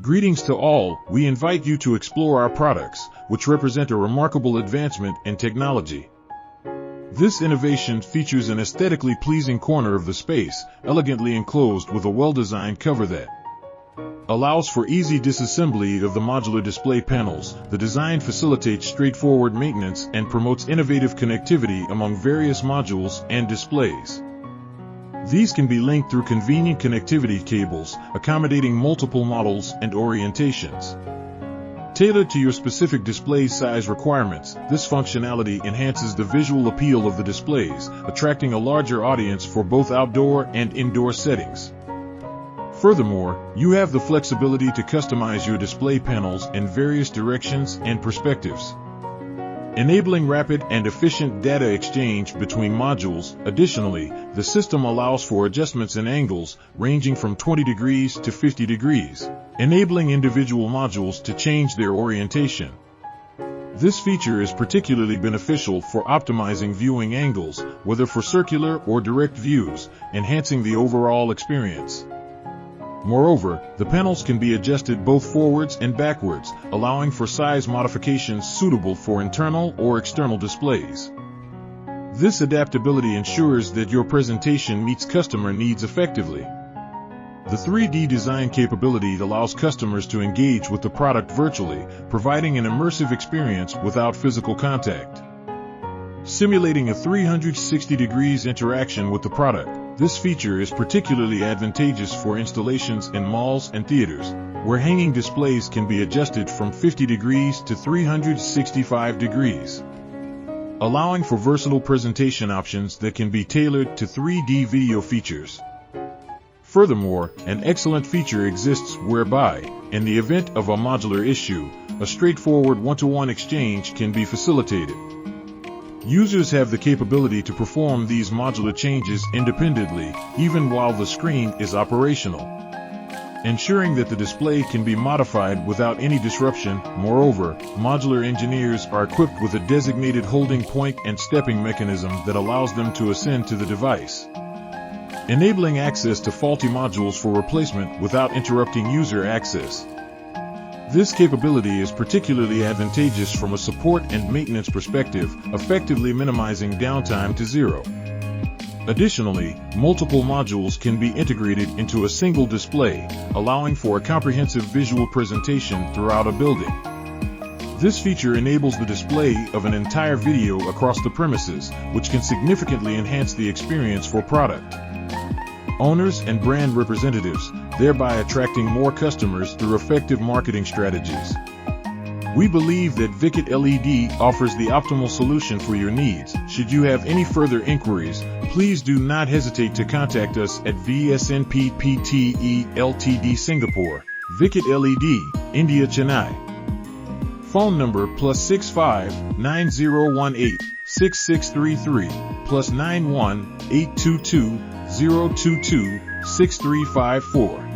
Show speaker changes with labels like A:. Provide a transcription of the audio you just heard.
A: Greetings to all, we invite you to explore our products, which represent a remarkable advancement in technology. This innovation features an aesthetically pleasing corner of the space, elegantly enclosed with a well-designed cover that allows for easy disassembly of the modular display panels. The design facilitates straightforward maintenance and promotes innovative connectivity among various modules and displays. These can be linked through convenient connectivity cables, accommodating multiple models and orientations. Tailored to your specific display size requirements, this functionality enhances the visual appeal of the displays, attracting a larger audience for both outdoor and indoor settings. Furthermore, you have the flexibility to customize your display panels in various directions and perspectives, enabling rapid and efficient data exchange between modules. Additionally, the system allows for adjustments in angles ranging from 20 degrees to 50 degrees, enabling individual modules to change their orientation. This feature is particularly beneficial for optimizing viewing angles, whether for circular or direct views, enhancing the overall experience. Moreover, the panels can be adjusted both forwards and backwards, allowing for size modifications suitable for internal or external displays. This adaptability ensures that your presentation meets customer needs effectively. The 3D design capability allows customers to engage with the product virtually, providing an immersive experience without physical contact. Simulating a 360 degrees interaction with the product, this feature is particularly advantageous for installations in malls and theaters, where hanging displays can be adjusted from 50 degrees to 365 degrees, allowing for versatile presentation options that can be tailored to 3D video features. Furthermore, an excellent feature exists whereby, in the event of a modular issue, a straightforward one-to-one exchange can be facilitated. Users have the capability to perform these modular changes independently, even while the screen is operational, ensuring that the display can be modified without any disruption. Moreover, modular engineers are equipped with a designated holding point and stepping mechanism that allows them to ascend to the device, enabling access to faulty modules for replacement without interrupting user access. This capability is particularly advantageous from a support and maintenance perspective, effectively minimizing downtime to zero. Additionally, multiple modules can be integrated into a single display, allowing for a comprehensive visual presentation throughout a building. This feature enables the display of an entire video across the premises, which can significantly enhance the experience for product owners and brand representatives, thereby attracting more customers through effective marketing strategies. We believe that VIKAT LED offers the optimal solution for your needs. Should you have any further inquiries, please do not hesitate to contact us at VSNPPTE Ltd Singapore, VIKAT LED, India, Chennai. Phone number +65 9018 6633 +91 822 022 6354.